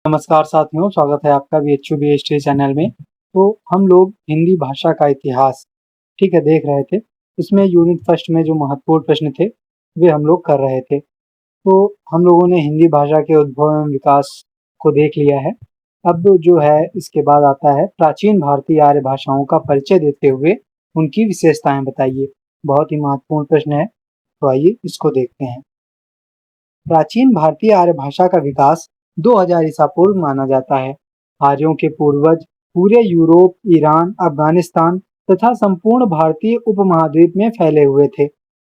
नमस्कार साथियों, स्वागत है आपका बीएचयू बीएचटी चैनल में। तो हम लोग हिंदी भाषा का इतिहास, ठीक है, देख रहे थे। इसमें यूनिट फर्स्ट में जो महत्वपूर्ण प्रश्न थे, वे हम लोग कर रहे थे। तो हम लोगों ने हिंदी भाषा के उद्भव एवं विकास को देख लिया है। अब जो है इसके बाद आता है प्राचीन भारतीय आर्य भाषाओं का परिचय देते हुए उनकी विशेषताएं बताइए। बहुत ही महत्वपूर्ण प्रश्न है, तो आइए इसको देखते हैं। प्राचीन भारतीय आर्य भाषा का विकास 2000 ईसा पूर्व माना जाता है। आर्यों के पूर्वज पूरे यूरोप, ईरान, अफगानिस्तान तथा संपूर्ण भारतीय उपमहाद्वीप में फैले हुए थे।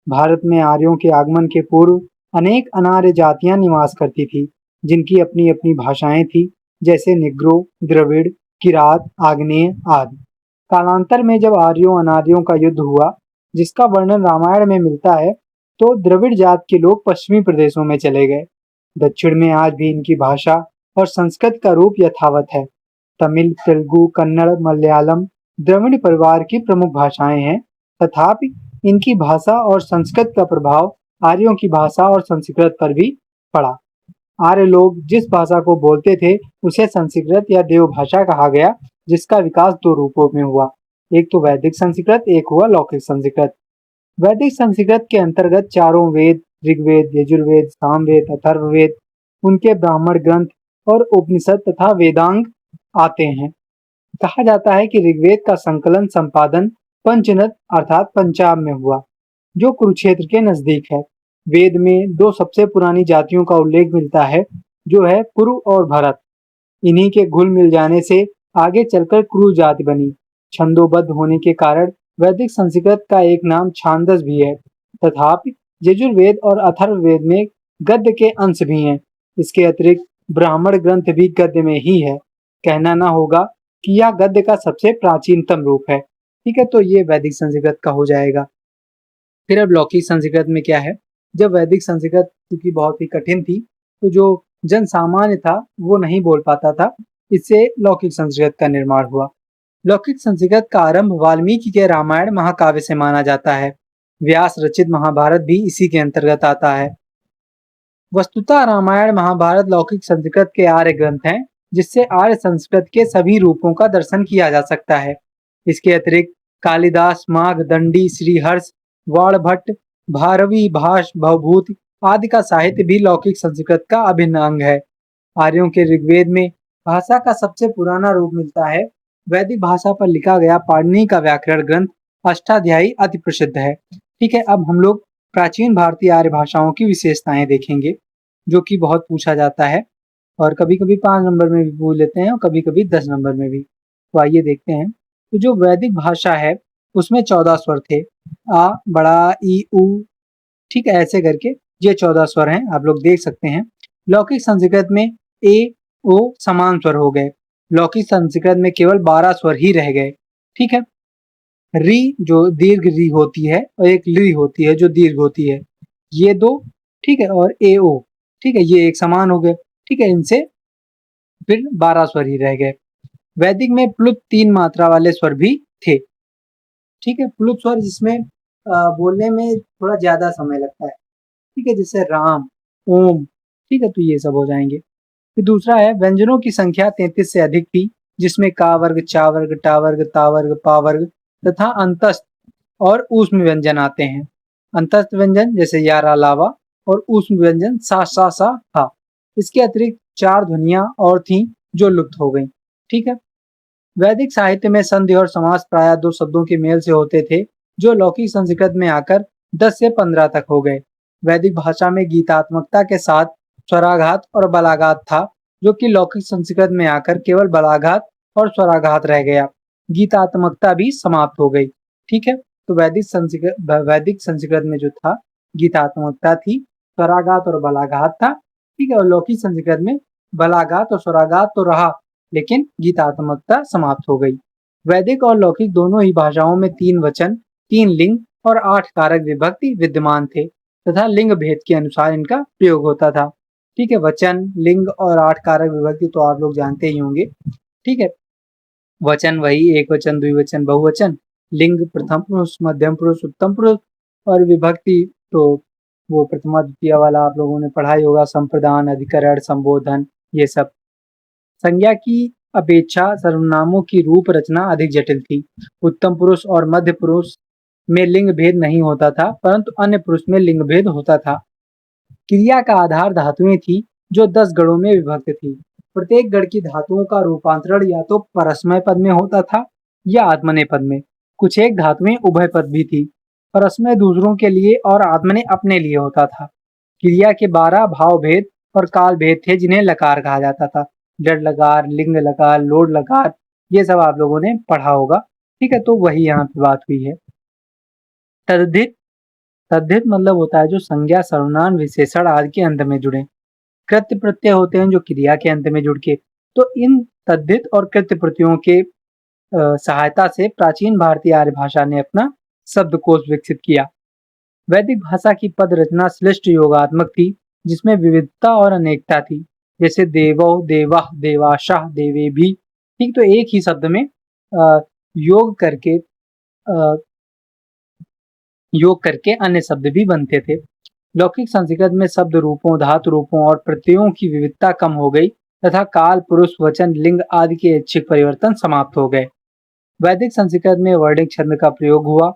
भारत में आर्यों के आगमन के पूर्व अनेक अनार्य जातियां निवास करती थी, जिनकी अपनी अपनी भाषाएं थी, जैसे निग्रो, द्रविड़, किरात, आग्नेय आदि। कालांतर में जब आर्यों अनार्यों का युद्ध हुआ, जिसका वर्णन रामायण में मिलता है, तो द्रविड़ जात के लोग पश्चिमी प्रदेशों में चले गए। दक्षिण में आज भी इनकी भाषा और संस्कृत का रूप यथावत है। तमिल, तेलुगु, कन्नड़, मलयालम द्रविड़ परिवार की प्रमुख भाषाएं हैं। तथापि इनकी भाषा और संस्कृत का प्रभाव आर्यों की भाषा और संस्कृत पर भी पड़ा। आर्य लोग जिस भाषा को बोलते थे, उसे संस्कृत या देव भाषा कहा गया, जिसका विकास दो रूपों में हुआ। एक तो वैदिक संस्कृत, एक हुआ लौकिक संस्कृत। वैदिक संस्कृत के अंतर्गत चारों वेद, ऋग्वेद, यजुर्वेद, सामवेद, अथर्ववेद, उनके ब्राह्मण ग्रंथ और उपनिषद तथा वेदांग आते हैं। कहा जाता है कि ऋग्वेद का संकलन संपादन पंचनद अर्थात पंजाब में हुआ, जो कुरुक्षेत्र के नजदीक है। वेद में दो सबसे पुरानी जातियों का उल्लेख मिलता है, जो है कुरु और भरत। इन्हीं के घुल मिल जाने से आगे चलकर कुरु जाति बनी। छंदोबद्ध होने के कारण वैदिक संस्कृत का एक नाम छांदस भी है। तथापि यजुर्वेद और अथर्ववेद में गद्य के अंश भी हैं। इसके अतिरिक्त ब्राह्मण ग्रंथ भी गद्य में ही है। कहना ना होगा कि यह गद्य का सबसे प्राचीनतम रूप है। ठीक है, तो ये वैदिक संस्कृत का हो जाएगा। फिर अब लौकिक संस्कृत में क्या है? जब वैदिक संस्कृत क्योंकि बहुत ही कठिन थी, तो जो जन सामान्य था वो नहीं बोल पाता था, इससे लौकिक संस्कृत का निर्माण हुआ। लौकिक संस्कृत का आरंभ वाल्मीकि के रामायण महाकाव्य से माना जाता है। व्यास रचित महाभारत भी इसी के अंतर्गत आता है। वस्तुतः रामायण महाभारत लौकिक संस्कृत के आर्य ग्रंथ हैं, जिससे आर्य संस्कृत के सभी रूपों का दर्शन किया जा सकता है। इसके अतिरिक्त कालिदास, माघ, दंडी, श्रीहर्ष, वाणभट्ट, भारवी, भाष, भवभूति आदि का साहित्य भी लौकिक संस्कृत का अभिन्न अंग है। आर्यों के ऋग्वेद में भाषा का सबसे पुराना रूप मिलता है। वैदिक भाषा पर लिखा गया पाणिनि का व्याकरण ग्रंथ अष्टाध्यायी अति प्रसिद्ध है। ठीक है, अब हम लोग प्राचीन भारतीय आर्य भाषाओं की विशेषताएं देखेंगे, जो कि बहुत पूछा जाता है और कभी-कभी 5 नंबर में भी पूछ लेते हैं और कभी-कभी 10 नंबर में भी। तो आइए देखते हैं। तो जो वैदिक भाषा है, उसमें 14 स्वर थे। आ, बड़ा, ई, उ, ठीक है, ऐसे करके ये 14 स्वर हैं, आप लोग देख सकते हैं। लौकिक संस्कृत में ए, ओ समान स्वर हो गए। लौकिक संस्कृत में केवल 12 स्वर ही रह गए। ठीक है, री जो दीर्घ री होती है और एक ली होती है जो दीर्घ होती है, ये दो, ठीक है, और ए ओ, ठीक है, ये एक समान हो गए। ठीक है, इनसे फिर 12 स्वर ही रह गए। वैदिक में प्लुत 3 मात्रा वाले स्वर भी थे। ठीक है, प्लुत स्वर जिसमें बोलने में थोड़ा ज्यादा समय लगता है। ठीक है, जैसे राम, ओम, ठीक है, तो ये सब हो जाएंगे। फिर दूसरा है व्यंजनों की संख्या 33 से अधिक थी, जिसमें का वर्ग, चा वर्ग, टा वर्ग, ता वर्ग, पा वर्ग तथा अंतस्थ और ऊष्म व्यंजन आते हैं। अंतस्थ व्यंजन जैसे यारा, लावा और ऊष्म व्यंजन सा था। इसके अतिरिक्त 4 ध्वनियां और थीं जो लुप्त हो गईं। ठीक है, वैदिक साहित्य में संधि और समास प्रायः 2 शब्दों के मेल से होते थे, जो लौकिक संस्कृत में आकर 10 से 15 तक हो गए। वैदिक भाषा में गीतात्मकता के साथ स्वराघात और बलाघात था, जो कि लौकिक संस्कृत में आकर केवल बलाघात और स्वराघात रह गया। गीतात्मकता भी समाप्त हो गई। ठीक है, तो वैदिक संस्कृत में जो था गीतात्मकता थी, स्वराघात और बलाघात था। ठीक है, और लौकिक संस्कृत में बलाघात और स्वराघात तो रहा, लेकिन गीतात्मकता समाप्त हो गई। वैदिक और लौकिक दोनों ही भाषाओं में 3 वचन, 3 लिंग और 8 कारक विभक्ति विद्यमान थे तथा लिंग भेद के अनुसार इनका प्रयोग होता था। ठीक है, वचन, लिंग और 8 कारक विभक्ति तो आप लोग जानते ही होंगे। ठीक है, वचन वही एक वचन, द्विवचन, बहुवचन, लिंग प्रथम पुरुष, मध्यम पुरुष, उत्तम पुरुष और विभक्ति तो वो प्रथमा द्वितीय वाला आप लोगों ने पढ़ा ही होगा, संप्रदान, अधिकरण, संबोधन, ये सब। संज्ञा की अपेक्षा सर्वनामों की रूप रचना अधिक जटिल थी। उत्तम पुरुष और मध्य पुरुष में लिंग भेद नहीं होता था, परंतु अन्य पुरुष में लिंग भेद होता था। क्रिया का आधार धातुएं थी जो 10 गणों में विभक्त थी। प्रत्येक गण की धातुओं का रूपांतरण या तो परस्मय पद में होता था या आत्मनेय पद में। कुछ एक धातुएं उभय पद भी थी। परस्मय दूसरों के लिए और आत्मनेय अपने लिए होता था। क्रिया के 12 भाव भेद और काल भेद थे जिन्हें लकार कहा जाता था। जड़ लकार, लिंग लकार, लोड लकार, ये सब आप लोगों ने पढ़ा होगा। ठीक है, तो वही यहाँ पे बात हुई है। तद्धित, तद्धित मतलब होता है जो संज्ञा, सर्वनाम, विशेषण आदि के अंत में जुड़े। कृत्य प्रत्यय होते हैं जो क्रिया के अंत में जुड़ के। तो इन तद्धित और कृत्य प्रत्ययों के सहायता से प्राचीन भारतीय आर्य भाषा ने अपना शब्दकोश विकसित किया। वैदिक भाषा की पद रचना श्लिष्ट योगात्मक थी, जिसमें विविधता और अनेकता थी। जैसे देवो, देवः, देवाशाः, देवेभिः। ठीक, तो एक ही शब्द में योग करके अन्य शब्द भी बनते थे। लौकिक संस्कृत में शब्द रूपों, धातु रूपों और प्रत्ययों की विविधता कम हो गई तथा काल, पुरुष, वचन, लिंग आदि के ऐच्छिक परिवर्तन समाप्त हो गए। वैदिक संस्कृत में वर्णिक छंद का प्रयोग हुआ।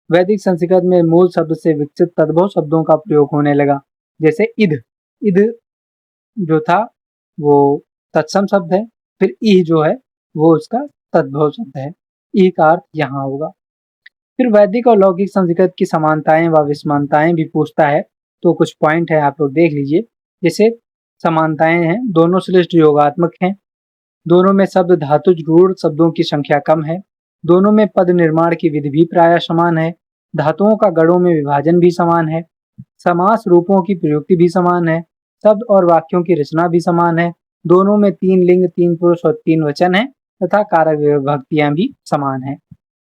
वैदिक संस्कृत में मूल शब्द से विकसित तद्भव शब्दों का प्रयोग होने लगा। जैसे इद, इद जो था वो तत्सम शब्द है, फिर ईह जो है वो उसका तद्भव शब्द है। ईह का अर्थ यहाँ होगा। फिर वैदिक और लौकिक संस्कृत की समानताएं व विषमानताएं भी पूछता है, तो कुछ पॉइंट है, आप लोग देख लीजिए। जैसे समानताएं हैं, दोनों श्लिष्ट योगात्मक हैं, दोनों में शब्द धातुज रूढ़ शब्दों की संख्या कम है, दोनों में पद निर्माण की विधि भी प्रायः समान है, धातुओं का गणों में विभाजन भी समान है, समास रूपों की प्रयुक्ति भी समान है, शब्द और वाक्यों की रचना भी समान है, दोनों में 3 लिंग, 3 पुरुष और 3 वचन है तथा कारक विभक्तियां भी समान है।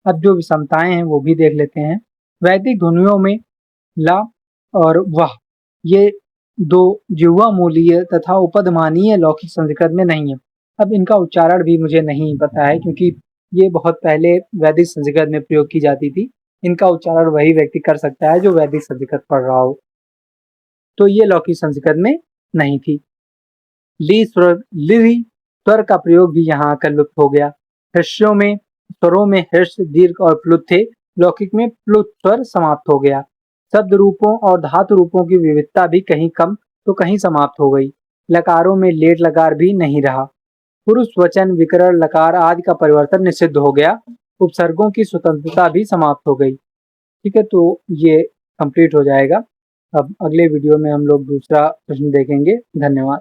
अब जो विषमताएं हैं वो भी देख लेते हैं। वैदिक ध्वनियों में ला और वाह ये दो जिह्वा मूलीय तथा उपधमानीय लौकिक संस्कृत में नहीं है। अब इनका उच्चारण भी मुझे नहीं पता है, क्योंकि ये बहुत पहले वैदिक संस्कृत में प्रयोग की जाती थी। इनका उच्चारण वही व्यक्ति कर सकता है जो वैदिक संस्कृत पढ़ रहा हो। तो ये लौकिक संस्कृत में नहीं थी। ली स्वर का प्रयोग भी यहाँ आकर लुप्त हो गया। हर्षों में स्वरों में हर्ष, दीर्घ और प्लुत थे, लौकिक में प्लुत स्वर समाप्त हो गया। शब्द रूपों और धातु रूपों की विविधता भी कहीं कम तो कहीं समाप्त हो गई। लकारों में लेट लकार भी नहीं रहा। पुरुष, वचन, विकरण, लकार आदि का परिवर्तन निषिद्ध हो गया। उपसर्गों की स्वतंत्रता भी समाप्त हो गई। ठीक है, तो ये कंप्लीट हो जाएगा। अब अगले वीडियो में हम लोग दूसरा प्रश्न देखेंगे। धन्यवाद।